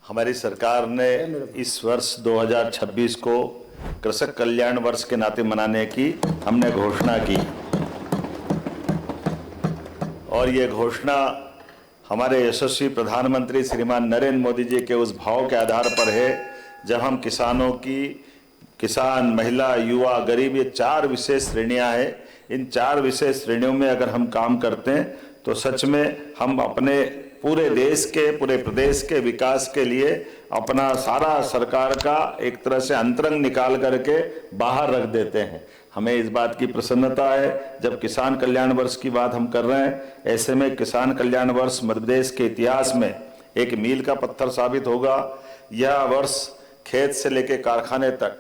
हमारी सरकार ने इस वर्ष 2026 को कृषक कल्याण वर्ष के नाते मनाने की हमने घोषणा की और ये घोषणा हमारे यशस्वी प्रधानमंत्री श्रीमान नरेंद्र मोदी जी के उस भाव के आधार पर है जब हम किसानों की किसान, महिला, युवा, गरीब, ये 4 विशेष श्रेणियां हैं। इन 4 विशेष श्रेणियों में अगर हम काम करते हैं तो सच में हम अपने पूरे देश के, पूरे प्रदेश के विकास के लिए अपना सारा सरकार का एक तरह से अंतरंग निकाल करके बाहर रख देते हैं। हमें इस बात की प्रसन्नता है जब किसान कल्याण वर्ष की बात हम कर रहे हैं। ऐसे में किसान कल्याण वर्ष मध्य प्रदेश के इतिहास में एक मील का पत्थर साबित होगा। यह वर्ष खेत से लेके कारखाने तक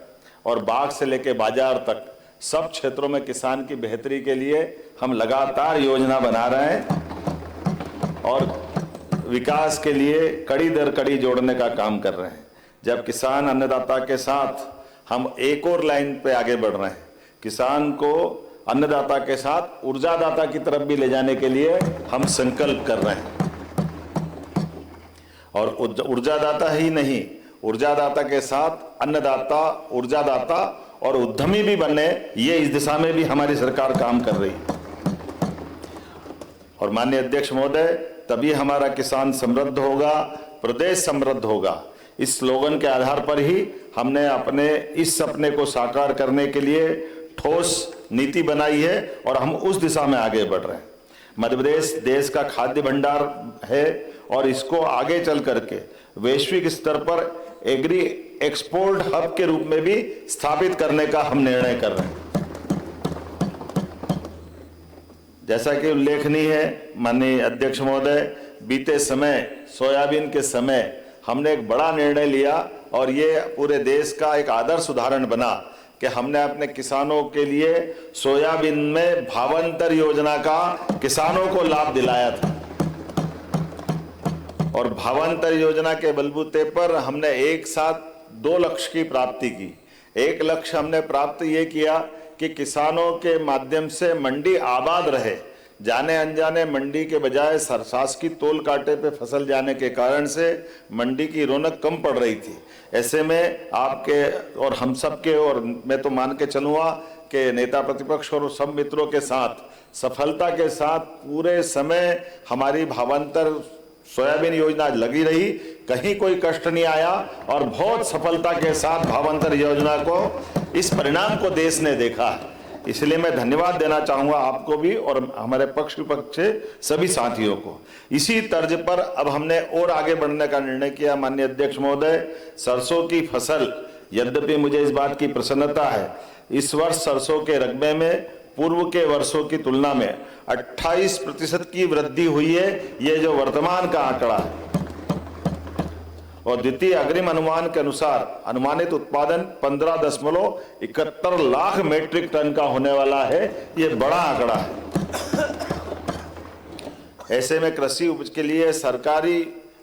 और बाग से लेके बाजार तक सब क्षेत्रों में किसान की बेहतरी के लिए हम लगातार योजना बना रहे हैं और विकास के लिए कड़ी दर कड़ी जोड़ने का काम कर रहे हैं। जब किसान अन्नदाता के साथ हम एक और लाइन पे आगे बढ़ रहे हैं, किसान को अन्नदाता के साथ ऊर्जादाता की तरफ भी ले जाने के लिए हम संकल्प कर रहे हैं। और ऊर्जादाता ही नहीं, ऊर्जादाता के साथ अन्नदाता, ऊर्जादाता और उद्यमी भी बने, ये इस दिशा में भी हमारी सरकार काम कर रही है। और माननीय अध्यक्ष महोदय, तभी हमारा किसान समृद्ध होगा, प्रदेश समृद्ध होगा। इस स्लोगन के आधार पर ही हमने अपने इस सपने को साकार करने के लिए ठोस नीति बनाई है और हम उस दिशा में आगे बढ़ रहे हैं। मध्य प्रदेश देश का खाद्य भंडार है और इसको आगे चल करके वैश्विक स्तर पर एग्री एक्सपोर्ट हब के रूप में भी स्थापित करने का हम निर्णय कर रहे हैं। जैसा कि उल्लेखनीय है माननीय अध्यक्ष महोदय, बीते समय सोयाबीन के समय हमने एक बड़ा निर्णय लिया और ये पूरे देश का एक आदर्श उदाहरण बना कि हमने अपने किसानों के लिए सोयाबीन में भावांतर योजना का किसानों को लाभ दिलाया था। और भावांतर योजना के बलबूते पर हमने एक साथ 2 लक्ष्य की प्राप्ति की। एक लक्ष्य हमने प्राप्त ये किया कि किसानों के माध्यम से मंडी आबाद रहे। जाने अनजाने मंडी के बजाय शासकीय तोल कांटे पे फसल जाने के कारण से मंडी की रौनक कम पड़ रही थी। ऐसे में आपके और हम सब के, और मैं तो मान के चलूँगा कि नेता प्रतिपक्ष और सब मित्रों के साथ सफलता के साथ पूरे समय हमारी भावांतर सोयाबीन योजना लगी रही, कहीं कोई कष्ट नहीं आया और बहुत सफलता के साथ भावांतर योजना को, इस परिणाम को देश ने देखा है। इसलिए मैं धन्यवाद देना चाहूँगा आपको भी और हमारे पक्ष विपक्ष से सभी साथियों को। इसी तर्ज पर अब हमने और आगे बढ़ने का निर्णय किया। माननीय अध्यक्ष महोदय, सरसों की फसल, यद्यपि मुझे इस बात की प्रसन्नता है, इस वर्ष सरसों के रकबे में पूर्व के वर्षों की तुलना में 28% की वृद्धि हुई है। ये जो वर्तमान का आंकड़ा है और द्वितीय अग्रिम अनुमान के अनुसार अनुमानित उत्पादन 15.71 लाख मीट्रिक टन का होने वाला है। ये बड़ा आंकड़ा है। ऐसे में कृषि उपज के लिए सरकारी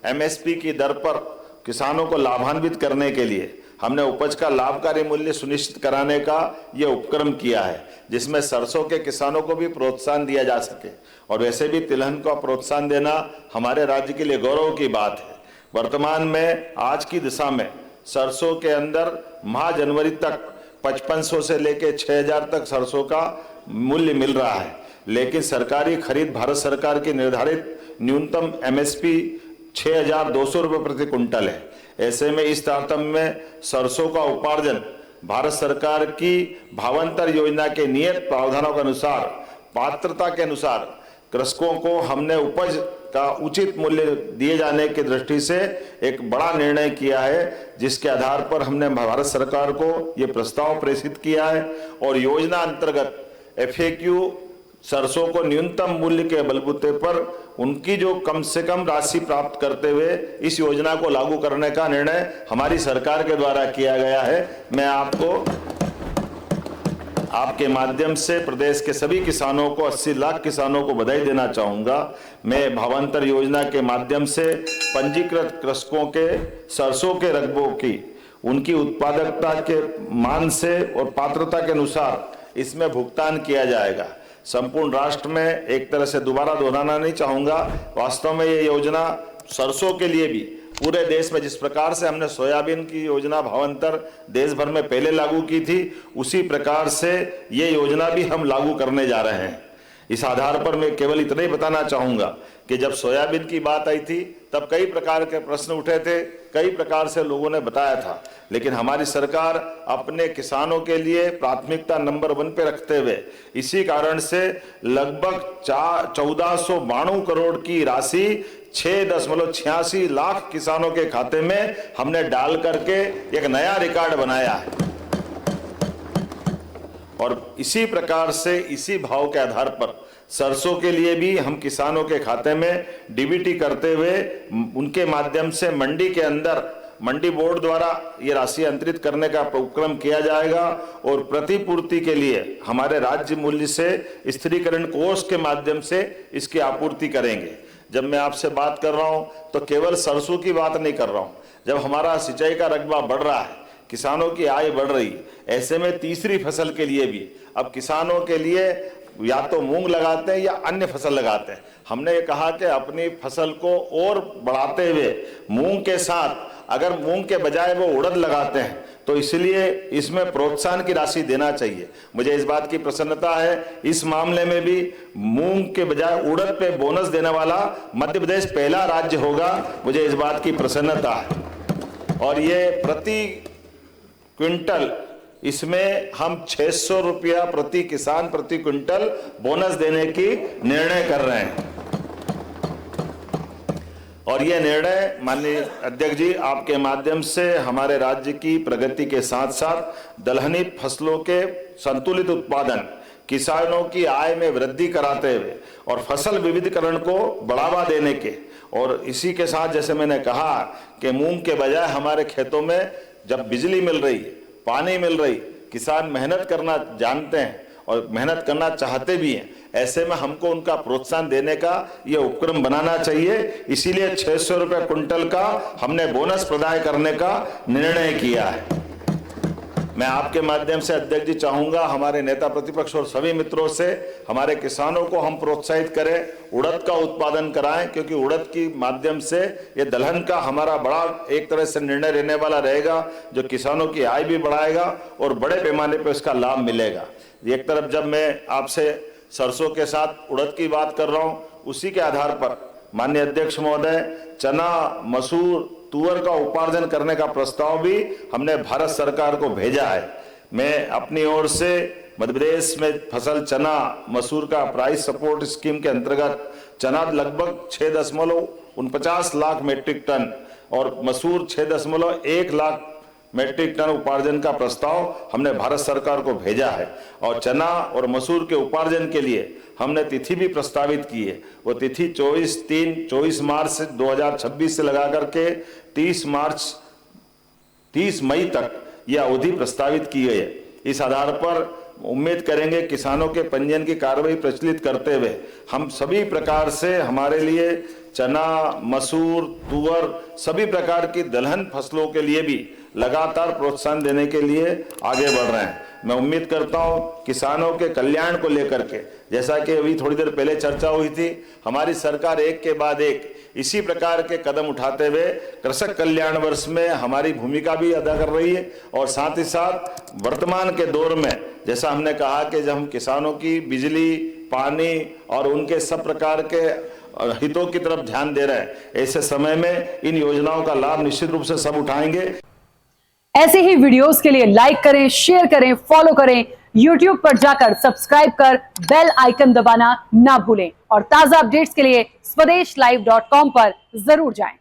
एमएसपी की दर पर किसानों को लाभान्वित करने के लिए हमने उपज का लाभकारी मूल्य सुनिश्चित कराने का ये उपक्रम किया है, जिसमें सरसों के किसानों को भी प्रोत्साहन दिया जा सके। और वैसे भी तिलहन को प्रोत्साहन देना हमारे राज्य के लिए गौरव की बात है। वर्तमान में आज की दिशा में सरसों के अंदर माह जनवरी तक 5500 से लेके 6000 तक सरसों का मूल्य मिल रहा है, लेकिन सरकारी खरीद भारत सरकार की निर्धारित न्यूनतम एमएसपी 6200 रुपये प्रति कुंटल है। ऐसे में इस तारतम्य में सरसों का उपार्जन भारत सरकार की भावांतर योजना के नियत प्रावधानों के अनुसार, पात्रता के अनुसार कृषकों को हमने उपज का उचित मूल्य दिए जाने की दृष्टि से एक बड़ा निर्णय किया है, जिसके आधार पर हमने भारत सरकार को ये प्रस्ताव प्रेषित किया है। और योजना अंतर्गत एफएक्यू सरसों को न्यूनतम मूल्य के बलबूते पर उनकी जो कम से कम राशि प्राप्त करते हुए इस योजना को लागू करने का निर्णय हमारी सरकार के द्वारा किया गया है। मैं आपको आपके माध्यम से प्रदेश के सभी किसानों को, 80 लाख किसानों को बधाई देना चाहूँगा। मैं भावांतर योजना के माध्यम से पंजीकृत कृषकों के सरसों के रकबों की उनकी उत्पादकता के मान से और पात्रता के अनुसार इसमें भुगतान किया जाएगा। संपूर्ण राष्ट्र में एक तरह से दोबारा दोहराना नहीं चाहूँगा, वास्तव में ये योजना सरसों के लिए भी पूरे देश में जिस प्रकार से हमने सोयाबीन की योजना भावांतर देश भर में पहले लागू की थी, उसी प्रकार से ये योजना भी हम लागू करने जा रहे हैं। इस आधार पर मैं केवल इतना ही बताना चाहूंगा कि जब सोयाबीन की बात आई थी तब कई प्रकार के प्रश्न उठे थे, कई प्रकार से लोगों ने बताया था, लेकिन हमारी सरकार अपने किसानों के लिए प्राथमिकता नंबर 1 पे रखते हुए इसी कारण से लगभग 1492 करोड़ की राशि 6.86 लाख किसानों के खाते में हमने डाल करके एक नया रिकॉर्ड बनाया है। और इसी प्रकार से इसी भाव के आधार पर सरसों के लिए भी हम किसानों के खाते में डीबीटी करते हुए उनके माध्यम से मंडी के अंदर मंडी बोर्ड द्वारा ये राशि अंतरित करने का उपक्रम किया जाएगा और प्रतिपूर्ति के लिए हमारे राज्य मूल्य से स्थिरीकरण कोष के माध्यम से इसकी आपूर्ति करेंगे। जब मैं आपसे बात कर रहा हूं तो केवल सरसों की बात नहीं कर रहा हूं। जब हमारा सिंचाई का रकबा बढ़ रहा है, किसानों की आय बढ़ रही, ऐसे में तीसरी फसल के लिए भी अब किसानों के लिए या तो मूंग लगाते हैं या अन्य फसल लगाते हैं। हमने ये कहा कि अपनी फसल को और बढ़ाते हुए मूंग के साथ अगर मूंग के बजाय वो उड़द लगाते हैं तो इसलिए इसमें प्रोत्साहन की राशि देना चाहिए। मुझे इस बात की प्रसन्नता है, इस मामले में भी मूंग के बजाय उड़द पे बोनस देने वाला मध्य प्रदेश पहला राज्य होगा। मुझे इस बात की प्रसन्नता है। और ये प्रति क्विंटल इसमें हम 600 रुपया प्रति किसान प्रति क्विंटल बोनस देने की निर्णय कर रहे हैं। और यह निर्णय माननीय अध्यक्ष जी आपके माध्यम से हमारे राज्य की प्रगति के साथ साथ दलहनी फसलों के संतुलित उत्पादन, किसानों की आय में वृद्धि कराते हुए और फसल विविधीकरण को बढ़ावा देने के, और इसी के साथ जैसे मैंने कहा कि मूंग के बजाय हमारे खेतों में जब बिजली मिल रही, पानी मिल रही, किसान मेहनत करना जानते हैं और मेहनत करना चाहते भी हैं, ऐसे में हमको उनका प्रोत्साहन देने का ये उपक्रम बनाना चाहिए। इसीलिए 600 रुपये कुंटल का हमने बोनस प्रदान करने का निर्णय किया है। मैं आपके माध्यम से अध्यक्ष जी चाहूंगा हमारे नेता प्रतिपक्ष और सभी मित्रों से हमारे किसानों को हम प्रोत्साहित करें, उड़द का उत्पादन कराएं, क्योंकि उड़द की माध्यम से ये दलहन का हमारा बड़ा एक तरह से निर्णय रहने वाला रहेगा, जो किसानों की आय भी बढ़ाएगा और बड़े पैमाने पर इसका लाभ मिलेगा। एक तरफ जब मैं आपसे सरसों के साथ उड़द की बात कर रहा हूं, उसी के आधार पर माननीय अध्यक्ष महोदय चना, मसूर, तुअर का उपार्जन करने का प्रस्ताव भी हमने भारत सरकार को भेजा है। मैं अपनी ओर से मध्य प्रदेश में फसल चना, मसूर का प्राइस सपोर्ट स्कीम के अंतर्गत चना लगभग 6.49 लाख मेट्रिक टन और मसूर 6.1 लाख मेट्रिक टन उपार्जन का प्रस्ताव हमने भारत सरकार को भेजा है। और चना और मसूर के उपार्जन के लिए हमने तिथि भी प्रस्तावित की है। वो तिथि 24 मार्च 2026 से लगा करके 30 मई तक यह अवधि प्रस्तावित की गई है। इस आधार पर उम्मीद करेंगे किसानों के पंजीयन की कार्रवाई प्रचलित करते हुए हम सभी प्रकार से हमारे लिए चना, मसूर, तुअर सभी प्रकार की दलहन फसलों के लिए भी लगातार प्रोत्साहन देने के लिए आगे बढ़ रहे हैं। मैं उम्मीद करता हूं किसानों के कल्याण को लेकर के, जैसा कि अभी थोड़ी देर पहले चर्चा हुई थी, हमारी सरकार एक के बाद एक इसी प्रकार के कदम उठाते हुए कृषक कल्याण वर्ष में हमारी भूमिका भी अदा कर रही है। और साथ ही साथ वर्तमान के दौर में जैसा हमने कहा कि जब हम किसानों की बिजली, पानी और उनके सब प्रकार के हितों की तरफ ध्यान दे रहे हैं, ऐसे समय में इन योजनाओं का लाभ निश्चित रूप से सब उठाएंगे। ऐसे ही वीडियोस के लिए लाइक करें, शेयर करें, फॉलो करें, YouTube पर जाकर सब्सक्राइब कर बेल आइकन दबाना ना भूलें और ताजा अपडेट्स के लिए SwadeshLive.com पर जरूर जाएं।